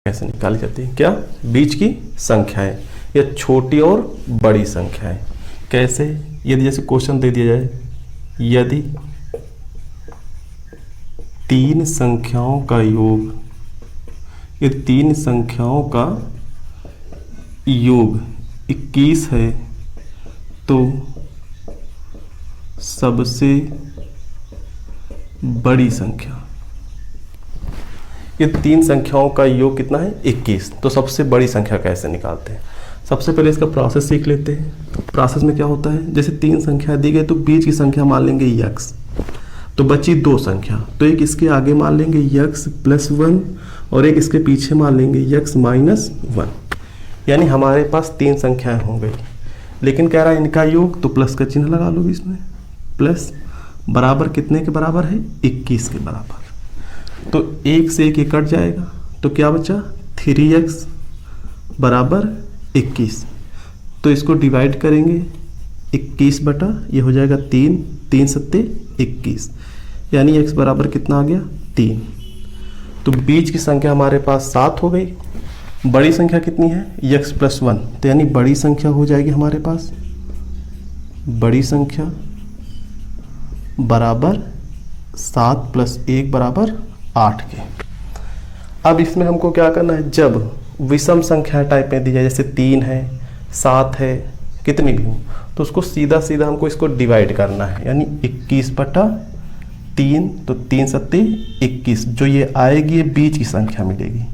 कैसे निकाली जाती है? क्या? बीच की संख्याएं या छोटी और बड़ी संख्याएं। कैसे? यदि जैसे क्वेश्चन दे दिया जाए, यदि तीन संख्याओं का योग, यदि तीन संख्याओं का योग 21 है तो सबसे बड़ी संख्या, ये तीन संख्याओं का योग कितना है? 21। तो सबसे बड़ी संख्या कैसे निकालते हैं? सबसे पहले इसका प्रोसेस सीख लेते हैं। प्रोसेस में क्या होता है, जैसे तीन संख्या दी गई तो बीच की संख्या मान लेंगे x, तो बची दो संख्या, तो एक इसके आगे मान लेंगे x + 1 और एक इसके पीछे मान लेंगे x - 1। यानी हमारे पास तीन संख्याएं हो गई, लेकिन कह रहा है इनका योग, तो प्लस का चिन्ह लगा लो इसमें। प्लस बराबर कितने के बराबर है? 21 के बराबर। तो एक से एक कट जाएगा, तो क्या बचा? 3x बराबर 21। तो इसको डिवाइड करेंगे 21 बटा, ये हो जाएगा 3, 3 सत्ते 21, यानी x बराबर कितना आ गया? 3। तो बीच की संख्या हमारे पास 7 हो गई। बड़ी संख्या कितनी है? x + 1, तो यानी बड़ी संख्या हो जाएगी हमारे पास, बड़ी संख्या बराबर 7 + 1 बराबर 8 के। अब इसमें हमको क्या करना है, जब विषम संख्या टाइप में दी जाए, जैसे 3 है, 7 है, कितनी भी हो, तो उसको सीधा सीधा हमको इसको डिवाइड करना है, यानी 21 बटा 3, तो 3 सत्ते 21, जो ये आएगी ये बीच की संख्या मिलेगी।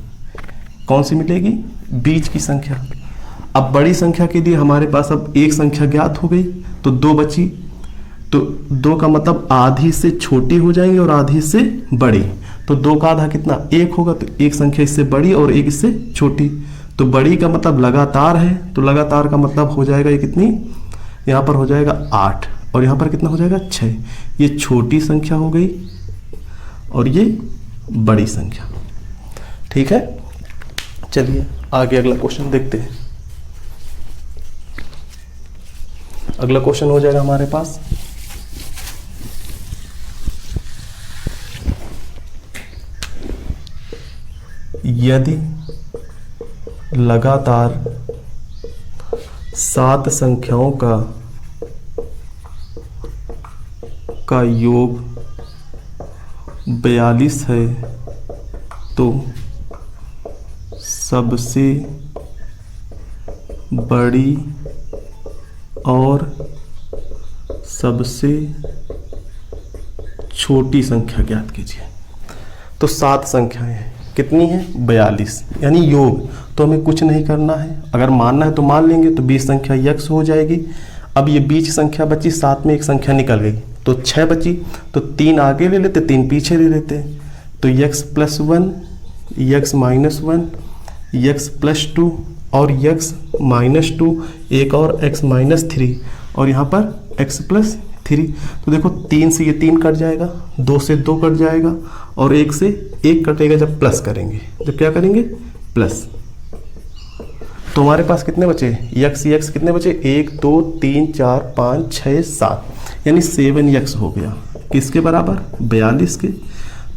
कौन सी मिलेगी? बीच की संख्या। अब बड़ी संख्या के लिए हमारे पास अब एक संख्या ज्ञात हो गई, तो 2 बची, तो 2 का मतलब आधी से छोटी हो जाएंगी और आधी से बड़ी। तो 2 का आधा कितना? 1 होगा, तो एक संख्या इससे बड़ी और एक इससे छोटी। तो बड़ी का मतलब लगातार है, तो लगातार का मतलब हो जाएगा ये कितनी? यहाँ पर हो जाएगा 8 और यहाँ पर कितना हो जाएगा? 6। ये छोटी संख्या हो गई और ये बड़ी संख्या। ठीक है, चलिए आगे अगला क्वेश्चन देखते हैं। अगला क्वेश्चन हो जाएगा हमारे पास, यदि लगातार 7 संख्याओं का योग 42 है तो सबसे बड़ी और सबसे छोटी संख्या ज्ञात कीजिए। तो 7 संख्याएं हैं, कितनी है? 42, यानी योग, तो हमें कुछ नहीं करना है। अगर मानना है तो मान लेंगे, तो बीच संख्या x हो जाएगी। अब ये बीच संख्या बची, 7 में एक संख्या निकल गई, तो 6 बची, तो 3 आगे ले लेते, 3 पीछे ले लेते, तो x + 1, x - 1, x + 2 और x - 2, एक और x - 3 और यहाँ पर x + 3। तो देखो 3 से ये 3 कट जाएगा, 2 से 2 कट जाएगा और 1 से 1 कटेगा जब प्लस करेंगे। जब क्या करेंगे? प्लस। तो हमारे पास कितने बचे? x कितने बचे? 1 2 3 4 5 6 7, यानी 7x हो गया। किसके बराबर? 42 के।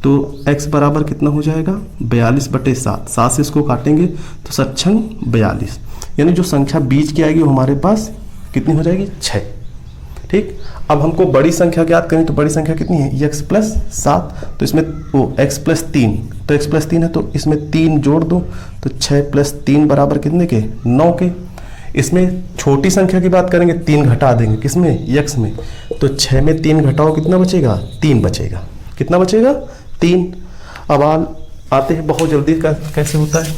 तो x बराबर कितना हो जाएगा? 42 बटे 7। 7 से इसको काटेंगे तो 7×6 42, यानी जो संख्या बीच की आएगी वो हमारे पास कितनी हो जाएगी? 6। ठीक, अब हमको बड़ी संख्या ज्ञात करनी, तो बड़ी संख्या कितनी है? x + 7, तो इसमें वो x + 3, तो x + 3 है तो इसमें 3 जोड़ दो, तो 6 + 3 बराबर कितने के? 9 के। इसमें छोटी संख्या की बात करेंगे, 3 घटा देंगे, किसमें? x में, तो 6 में 3 घटाओ, कितना बचेगा? 3 बचेगा। कितना बचेगा? 3। अब आते हैं बहुत जल्दी कैसे होता है।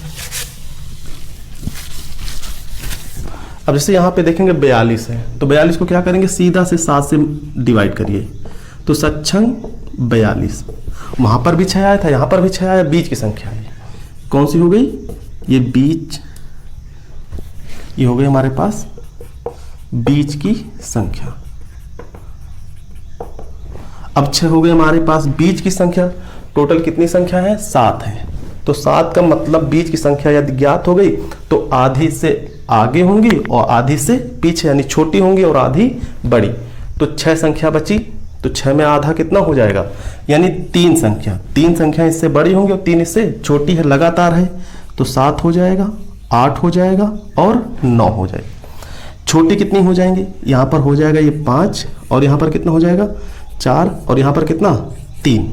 अब जैसे यहाँ पे देखेंगे 42 है, तो 42 को क्या करेंगे? सीधा से 7 से डिवाइड करिए, तो 7×6 42। वहाँ पर भी 6 आया था, यहाँ पर भी 6 आया, बीच की संख्या है। कौन सी हो गई? ये बीच, ये हो गई हमारे पास बीच की संख्या। अब 6 हो गए हमारे पास बीच की संख्या। टोटल कितनी संख्या है? 7 है। तो 7 का मतलब बीच की संख्या यदि ज्ञात हो गई तो आधी से आगे होंगी और आधी से पीछे, यानी छोटी होंगी और आधी बड़ी। तो 6 संख्या बची, तो 6 में आधा कितना हो जाएगा? यानी 3 संख्या। 3 संख्या इससे बड़ी होंगी और 3 इससे छोटी है, लगातार है, तो 7 हो जाएगा, 8 हो जाएगा और 9 हो जाएगा। छोटी कितनी हो जाएंगी, यहाँ पर हो जाएगा ये 5 और यहाँ पर कितना हो जाएगा 4 और यहाँ पर कितना 3,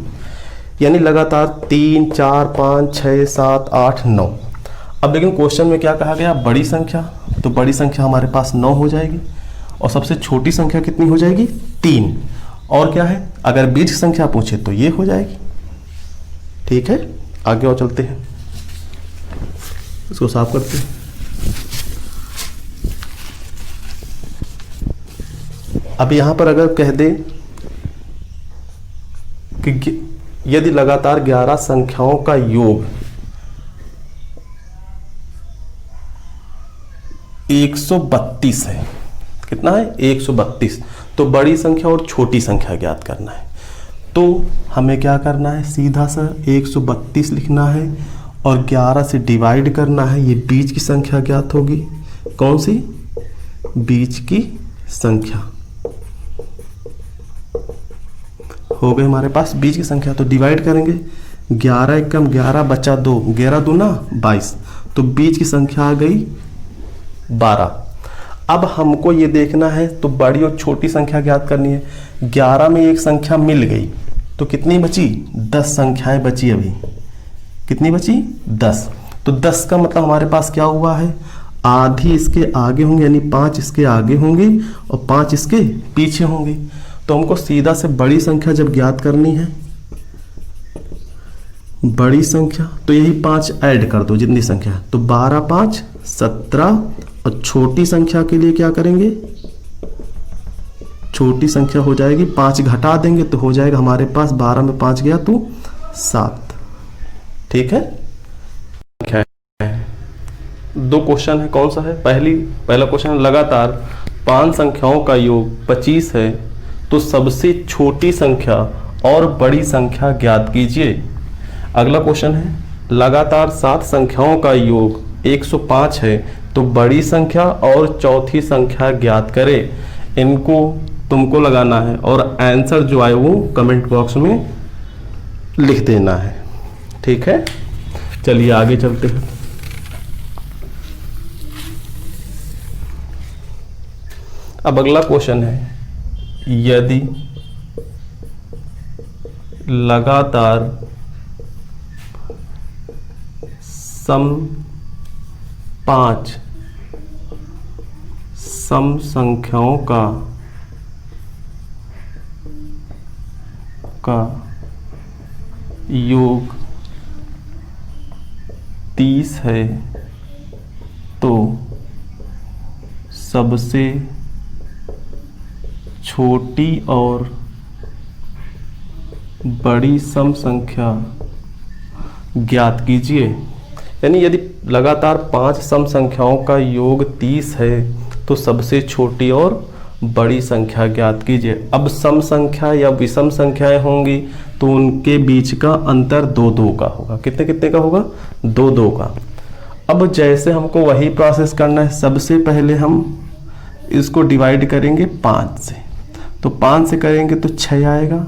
यानी लगातार 3 4 5 6 7 8 9। अब लेकिन क्वेश्चन में क्या कहा गया, बड़ी संख्या, तो बड़ी संख्या हमारे पास 9 हो जाएगी और सबसे छोटी संख्या कितनी हो जाएगी 3। और क्या है, अगर बीज संख्या पूछे तो ये हो जाएगी। ठीक है, आगे और चलते हैं, इसको साफ करते हैं। अब यहां पर अगर कह दे कि यदि लगातार 11 संख्याओं का योग 132 है, कितना है 132, तो बड़ी संख्या और छोटी संख्या ज्ञात करना है। तो हमें क्या करना है, सीधा सा 132 लिखना है और 11 से डिवाइड करना है। ये बीच की संख्या ज्ञात होगी, कौन सी, बीच की संख्या हो गई हमारे पास बीच की संख्या। तो डिवाइड करेंगे, 11 एकम 11 बचा 2, 11 दूना 22, तो बीच की संख्या आ गई 12। अब हमको ये देखना है, तो बड़ी और छोटी संख्या ज्ञात करनी है। 11 में एक संख्या मिल गई तो कितनी बची, 10 संख्याएं बची। अभी कितनी बची, 10। तो 10 का मतलब हमारे पास क्या हुआ है, आधी इसके आगे होंगे, यानी 5 इसके आगे होंगे और 5 इसके पीछे होंगे। तो हमको सीधा से बड़ी संख्या जब ज्ञात करनी है, बड़ी संख्या, तो यही 5 ऐड कर दो जितनी संख्या है, तो 12 5 17। और छोटी संख्या के लिए क्या करेंगे, छोटी संख्या हो जाएगी 5 घटा देंगे तो हो जाएगा हमारे पास 12 में 5 गया तो 7। ठीक है, दो क्वेश्चन है, कौन सा है, पहला क्वेश्चन है लगातार 5 संख्याओं का योग 25 है तो सबसे छोटी संख्या और बड़ी संख्या ज्ञात कीजिए। अगला क्वेश्चन है लगातार 7 संख्याओं का योग 105 है तो बड़ी संख्या और चौथी संख्या ज्ञात करें। इनको तुमको लगाना है और आंसर जो आए वो कमेंट बॉक्स में लिख देना है। ठीक है, चलिए आगे चलते हैं। अब अगला क्वेश्चन है, यदि लगातार सम 5 सम संख्याओं का योग 30 है तो सबसे छोटी और बड़ी सम संख्या ज्ञात कीजिए। यानी यदि लगातार 5 सम संख्याओं का योग 30 है तो सबसे छोटी और बड़ी संख्या ज्ञात कीजिए। अब सम संख्या या विषम संख्याएं होंगी तो उनके बीच का अंतर 2-2 का होगा। कितने कितने का होगा, 2-2 का। अब जैसे हमको वही प्रोसेस करना है, सबसे पहले हम इसको डिवाइड करेंगे 5 से, तो 5 से करेंगे तो 6 आएगा।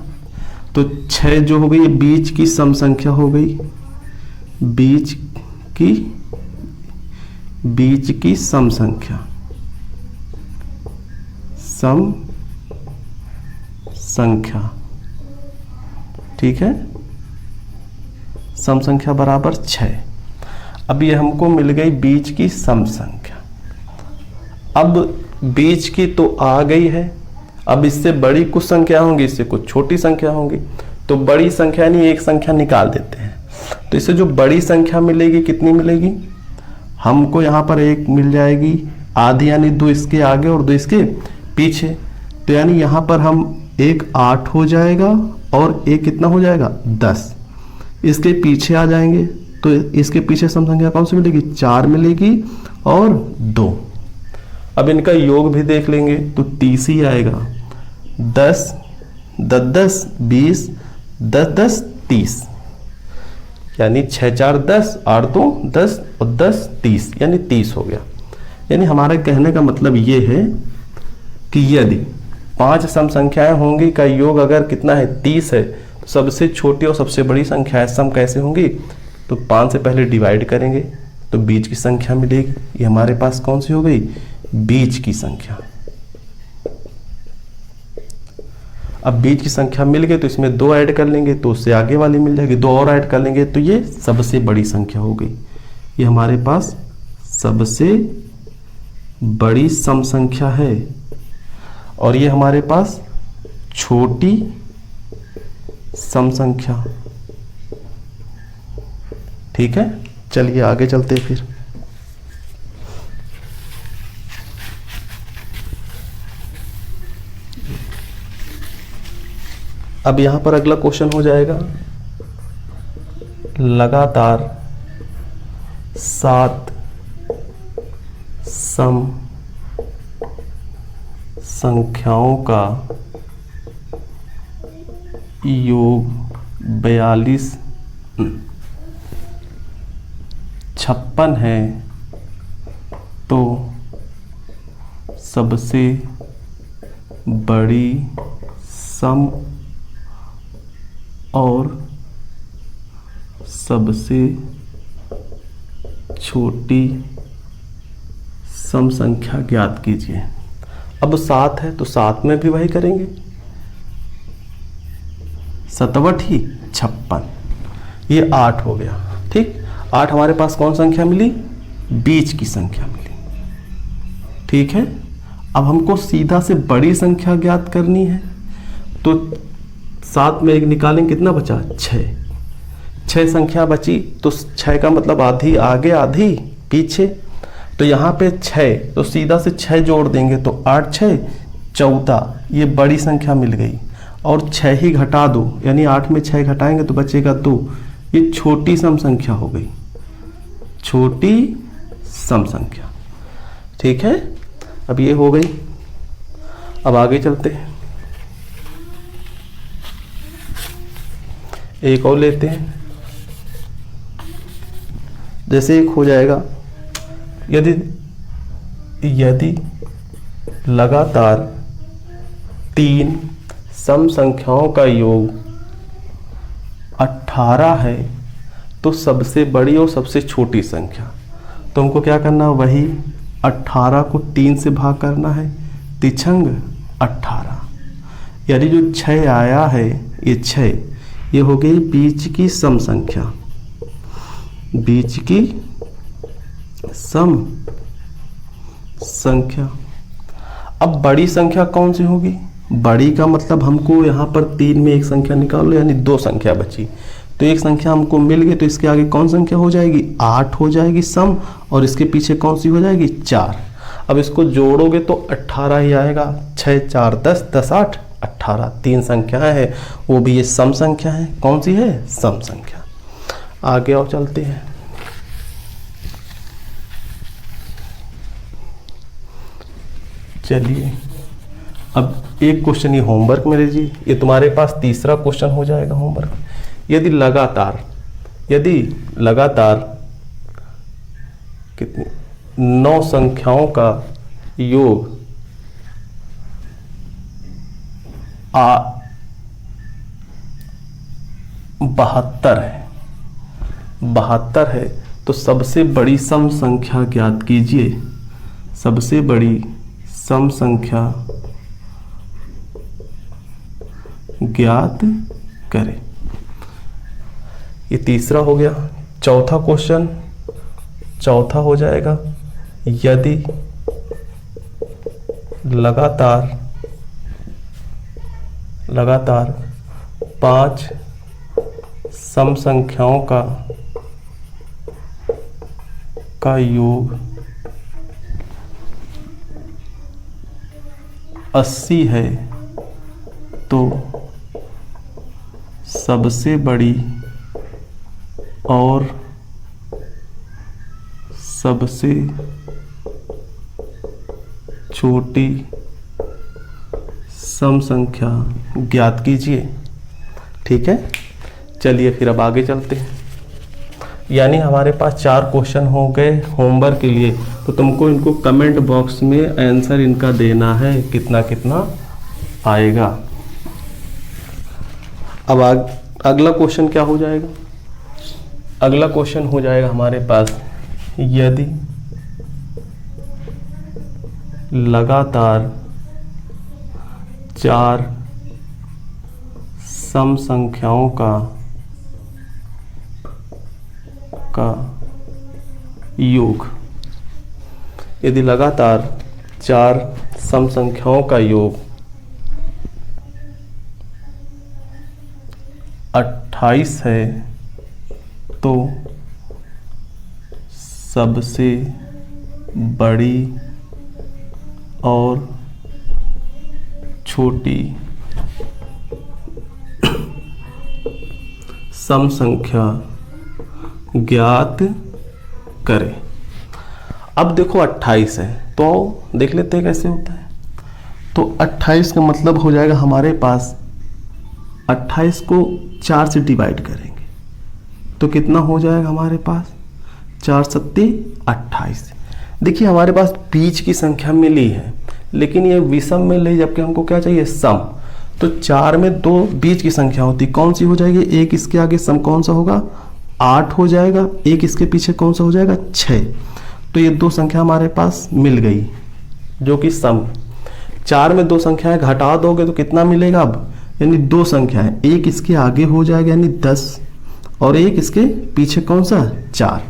तो 6 जो हो गई ये बीच की सम संख्या हो गई, बीच की सम संख्या, सम संख्या। ठीक है, सम संख्या बराबर 6। अब ये हमको मिल गई बीच की सम संख्या। अब बीच की तो आ गई है, अब इससे बड़ी कुछ संख्या होंगी, इससे कुछ छोटी संख्या होंगी, तो बड़ी संख्या यानी एक संख्या निकाल देते हैं। तो इससे जो बड़ी संख्या मिलेगी कितनी मिलेगी, हमको यहाँ पर 1 मिल जाएगी आधी, यानी 2 इसके आगे और 2 इसके पीछे। तो यानी यहाँ पर हम 1 8 हो जाएगा और 1 कितना हो जाएगा 10। इसके पीछे आ जाएंगे तो इसके पीछे सम संख्या कौन सी मिलेगी, 4 मिलेगी और 2। अब इनका योग भी देख लेंगे तो 30 ही आएगा। 10 10 10 20 10 10 30, यानी 6 4 10 8 2 10 और 10 30, यानी 30 हो गया। यानी हमारे कहने का मतलब ये है कि यदि 5 सम संख्याएं होंगी का योग अगर कितना है 30 है तो सबसे छोटी और सबसे बड़ी संख्या सम कैसे होंगी, तो 5 से पहले डिवाइड करेंगे तो बीच की संख्या मिलेगी। ये हमारे पास कौन सी हो गई, बीच की संख्या। अब बीच की संख्या मिल गई तो इसमें 2 ऐड कर लेंगे तो उससे आगे वाली मिल जाएगी, 2 और ऐड कर लेंगे तो ये सबसे बड़ी संख्या हो गई। ये हमारे पास सबसे बड़ी सम संख्या है और ये हमारे पास छोटी सम संख्या। ठीक है, चलिए आगे चलते हैं फिर। अब यहां पर अगला क्वेश्चन हो जाएगा, लगातार 7 सम संख्याओं का योग 42 56 है तो सबसे बड़ी सम और सबसे छोटी सम संख्या ज्ञात कीजिए। अब 7 है तो 7 में भी वही करेंगे, 7 56, ये 8 हो गया। ठीक, 8 हमारे पास कौन संख्या मिली, बीच की संख्या मिली। ठीक है, अब हमको सीधा से बड़ी संख्या ज्ञात करनी है तो 7 में 1 निकालेंगे, कितना बचा, 6 संख्या बची तो 6 का मतलब आधी आगे आधी पीछे। तो यहाँ पे 6 तो सीधा से 6 जोड़ देंगे तो 8 6 14, ये बड़ी संख्या मिल गई। और 6 ही घटा दो, यानी 8 में 6 घटाएंगे तो बचेगा 2, ये छोटी सम संख्या हो गई, छोटी सम संख्या। ठीक है, अब ये हो गई। अब आगे चलते हैं, एक और लेते हैं। जैसे एक हो जाएगा, यदि लगातार 3 सम संख्याओं का योग 18 है तो सबसे बड़ी और सबसे छोटी संख्या। तो हमको क्या करना है, वही 18 को 3 से भाग करना है, तिछंग 18। यानी जो 6 आया है, ये 6, ये हो गई बीच की सम संख्या, बीच की सम संख्या। अब बड़ी संख्या कौन सी होगी, बड़ी का मतलब हमको यहाँ पर 3 में एक संख्या निकाल लो, यानी 2 संख्या बची। तो एक संख्या हमको मिल गई तो इसके आगे कौन संख्या हो जाएगी, 8 हो जाएगी सम, और इसके पीछे कौन सी हो जाएगी, 4। अब इसको जोड़ोगे तो 18 ही आएगा, 6 4 10, 10 8 18, 3 संख्याएं हैं, वो भी ये सम संख्या है। कौन सी है, सम संख्या। आगे और चलते हैं। चलिए, अब एक क्वेश्चन ये होमवर्क में लीजिए, ये तुम्हारे पास तीसरा क्वेश्चन हो जाएगा होमवर्क। यदि लगातार कितनी 9 संख्याओं का योग 72 है तो सबसे बड़ी सम संख्या ज्ञात कीजिए। सबसे बड़ी सम संख्या ज्ञात करें। ये तीसरा हो गया। चौथा क्वेश्चन, चौथा हो जाएगा, यदि लगातार 5 सम संख्याओं का योग 80 है तो सबसे बड़ी और सबसे छोटी सम संख्या ज्ञात कीजिए। ठीक है, चलिए फिर अब आगे चलते हैं। यानी हमारे पास 4 क्वेश्चन हो गए होमवर्क के लिए, तो तुमको इनको कमेंट बॉक्स में आंसर इनका देना है, कितना कितना आएगा। अब अगला क्वेश्चन क्या हो जाएगा, अगला क्वेश्चन हो जाएगा हमारे पास, यदि लगातार 4 सम संख्याओं का योग, यदि लगातार 4 सम संख्याओं का योग 28 है तो सबसे बड़ी और छोटी सम संख्या ज्ञात करें। अब देखो 28 है तो देख लेते हैं कैसे होता है। तो 28 का मतलब हो जाएगा हमारे पास, 28 को 4 से डिवाइड करेंगे तो कितना हो जाएगा हमारे पास, 4 सत्ते 28। देखिए हमारे पास बीच की संख्या मिली है लेकिन ये विषम में ले, जबकि हमको क्या चाहिए, सम। तो 4 में 2 बीच की संख्या होती, कौन सी हो जाएगी, एक इसके आगे सम कौन सा होगा, 8 हो जाएगा, एक इसके पीछे कौन सा हो जाएगा, 6। तो ये 2 संख्या हमारे पास मिल गई जो कि सम। 4 में 2 संख्याएं घटा दोगे तो कितना मिलेगा अब, यानी 2 संख्याएं, एक इसके आगे हो जाएगा यानी 10 और एक इसके पीछे कौन सा, 4।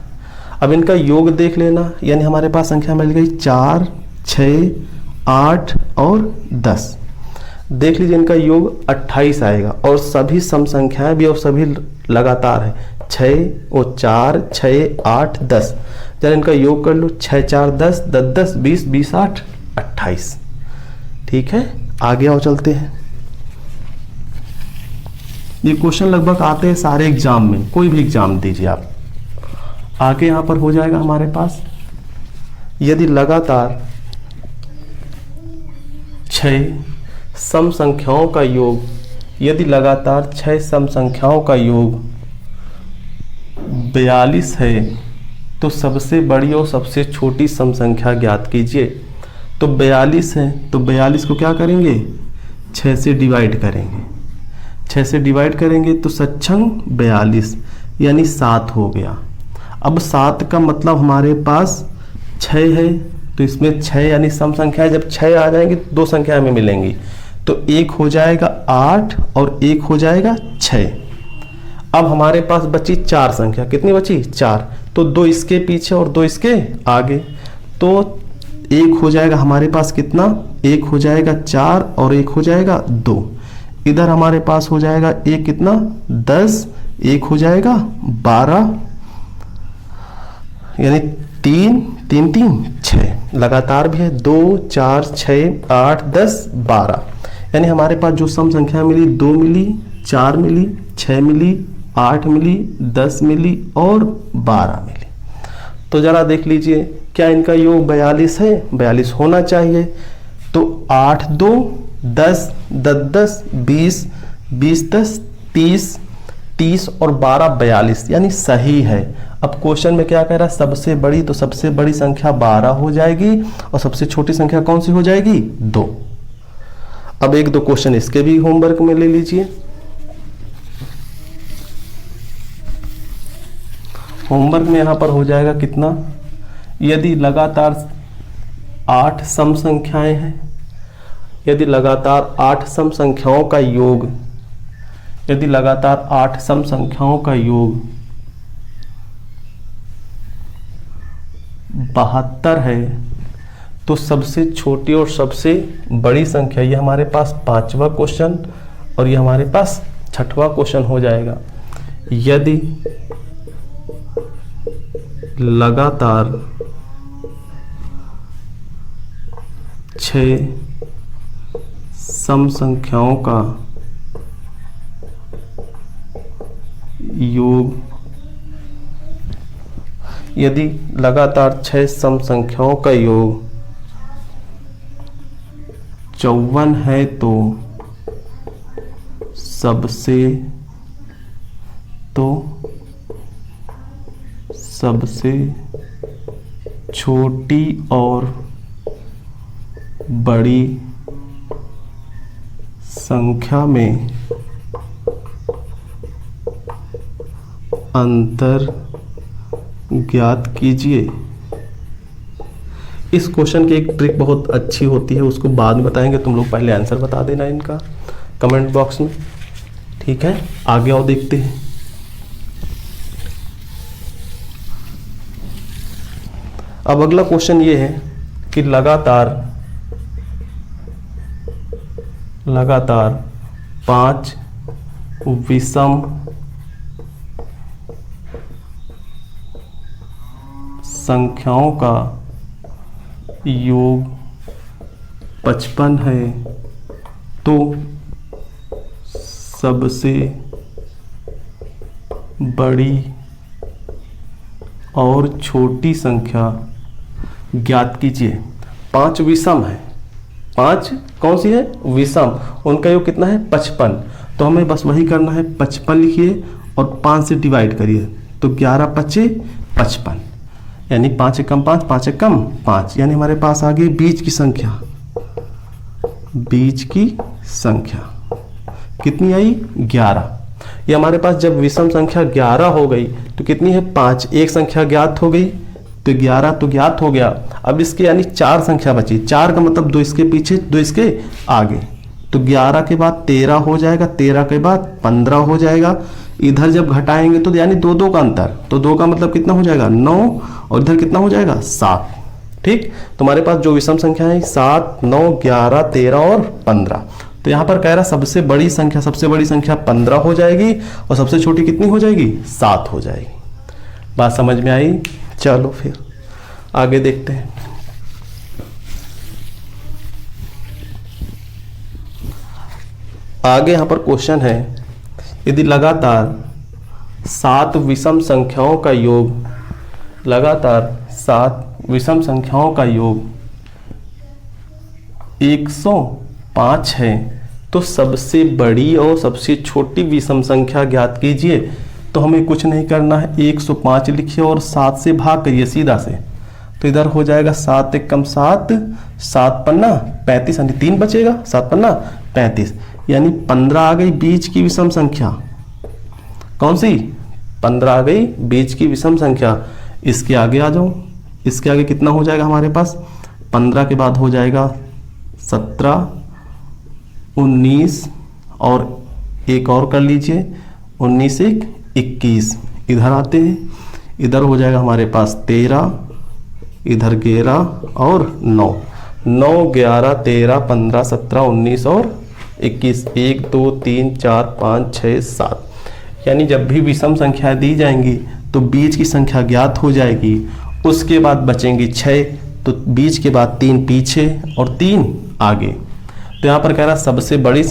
अब इनका योग देख लेना, यानी हमारे पास संख्या मिल गई 4, 6, 8 और 10। देख लीजिए इनका योग 28 आएगा और सभी सम संख्याएं भी और सभी लगातार है, 6 और 4, 6, 8, 10। जरा इनका योग कर लो, 6, 4, 10, 10, 10, 20, 20, 8, 28। ठीक है, आगे आओ चलते हैं। ये क्वेश्चन लगभग आते हैं सारे एग्जाम में, कोई भी एग्जाम दीजिए आप। आगे यहां पर हो जाएगा हमारे पास, यदि लगातार 6 सम संख्याओं का योग, यदि लगातार 6 सम संख्याओं का योग 42 है तो सबसे बड़ी और सबसे छोटी सम संख्या ज्ञात कीजिए। तो 42 है तो 42 को क्या करेंगे, 6 से डिवाइड करेंगे, 6 से डिवाइड करेंगे तो सच्छंग 42 यानी 7 हो गया। अब 7 का मतलब हमारे पास 6 है तो इसमें 6 यानी सम संख्या है, जब 6 आ जाएंगे 2 संख्या में मिलेंगी तो एक हो जाएगा 8 और एक हो जाएगा 6। अब हमारे पास बची 4 संख्या, कितनी बची, 4। तो 2 इसके पीछे और 2 इसके आगे, तो एक हो जाएगा हमारे पास कितना, एक हो जाएगा 4 और एक हो जाएगा 2। इधर हमारे पास हो जाएगा एक कितना, 10, एक हो जाएगा 12 यानी 3, 3, 3, 6। लगातार भी है, 2, 4, 6, 8, 10, 12 यानी हमारे पास जो सम संख्या मिली, 2 मिली, 4 मिली, 6 मिली, 8 मिली, 10 मिली और 12 मिली। तो जरा देख लीजिए क्या इनका योग 42 है, 42 होना चाहिए। तो 8, 2, 10, 10, 10, 20, 20, 10, 30, 30 और 12, 42 यानी सही है। अब क्वेश्चन में क्या कह रहा है, सबसे बड़ी, तो सबसे बड़ी संख्या 12 हो जाएगी और सबसे छोटी संख्या कौन सी हो जाएगी, 2। अब 1-2 क्वेश्चन इसके भी होमवर्क में ले लीजिए। होमवर्क में यहां पर हो जाएगा कितना, यदि लगातार 8 सम संख्याएं हैं, यदि लगातार 8 सम संख्याओं का योग, यदि लगातार 8 सम संख्याओं का योग 72 है तो सबसे छोटी और सबसे बड़ी संख्या, ये हमारे पास 5वां क्वेश्चन और ये हमारे पास 6वां क्वेश्चन हो जाएगा। यदि लगातार 6 सम संख्याओं का योग, यदि लगातार 6 सम संख्याओं का योग 54 है तो सबसे छोटी और बड़ी संख्या में अंतर ज्ञात कीजिए। इस क्वेश्चन की एक ट्रिक बहुत अच्छी होती है, उसको बाद में बताएंगे, तुम लोग पहले आंसर बता देना इनका कमेंट बॉक्स में, ठीक है। आगे आओ देखते हैं। अब अगला क्वेश्चन ये है कि लगातार 5 विषम संख्याओं का योग 55 है तो सबसे बड़ी और छोटी संख्या ज्ञात कीजिए। 5 विषम है, 5 कौन सी है? विषम, उनका योग कितना है? 55। तो हमें बस वही करना है, 55 लिखिए और 5 से डिवाइड करिए, तो 11 पच्चे 55, यानी 5 एकम 5, 5 एकम 5, यानी हमारे पास आ गई बीज की संख्या। बीज की संख्या कितनी आई? 11। ये हमारे पास जब विषम संख्या 11 हो गई तो कितनी है? 5। एक संख्या ज्ञात हो गई तो 11 तो ज्ञात हो गया। अब इसके यानी 4 संख्या बची। 4 का मतलब 2 इसके पीछे 2 इसके आगे, तो 11 के बाद 13 हो जाएगा, 13 के बाद 15 हो जाएगा। इधर जब घटाएंगे तो यानी 2 का अंतर, तो 2 का मतलब कितना हो जाएगा? 9, और इधर कितना हो जाएगा? 7। ठीक, तुम्हारे पास जो विषम संख्या है 7, 9, 11, 13 और 15। तो यहाँ पर कह रहा सबसे बड़ी संख्या 15 हो जाएगी और सबसे छोटी कितनी हो जाएगी? 7 हो जाएगी। बात समझ में आई? चलो फिर आगे देखते हैं। आगे यहाँ पर क्वेश्चन है, यदि लगातार 7 विषम संख्याओं का योग, लगातार 7 विषम संख्याओं का योग 105 है तो सबसे बड़ी और सबसे छोटी विषम संख्या ज्ञात कीजिए। तो हमें कुछ नहीं करना है, 105 लिखिए और 7 से भाग करिए सीधा से, तो इधर हो जाएगा 7 एकम 7, 7 पन्ना 35, यानी 3 बचेगा, 7 पन्ना 35, यानी 15 आ गई बीज की विषम संख्या। कौन सी? 15 आ गई बीज की विषम संख्या। इसके आगे आ जाओ, इसके आगे कितना हो जाएगा हमारे पास? 15 के बाद हो जाएगा 17, 19 और एक और कर लीजिए, 19 एक 21। इधर आते हैं, इधर हो जाएगा हमारे पास 13, इधर 11 और 9, 9, 11, 13, 15, 17, 19 और 21। 1, 2, 3, 4, 5, 6, 7, यानी जब भी विषम संख्या दी जाएंगी तो बीज की संख्या ज्ञात हो जाएगी। उसके बाद बचेंगी 6, तो बीज के बाद 3 पीछे और 3 आगे। तो यहाँ पर कह रहा सबसे बड़ी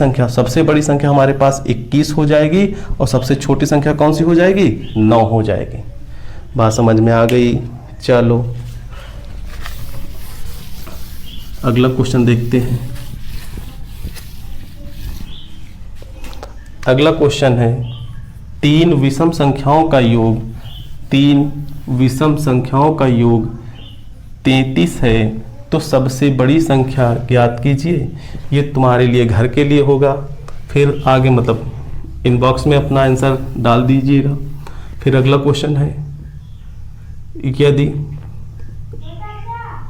संख्या हमारे पास 21 हो जाएगी और सबसे छोटी संख्या कौन सी हो जाएगी? 9 हो जाएगी। बात समझ में आ गई? चलो अगला क्वेश्चन देखते हैं। अगला क्वेश्चन है, 3 विषम संख्याओं का योग, 3 विषम संख्याओं का योग 33 है तो सबसे बड़ी संख्या ज्ञात कीजिए। ये तुम्हारे लिए घर के लिए होगा, फिर आगे मतलब इनबॉक्स में अपना आंसर डाल दीजिएगा। फिर अगला क्वेश्चन है, यदि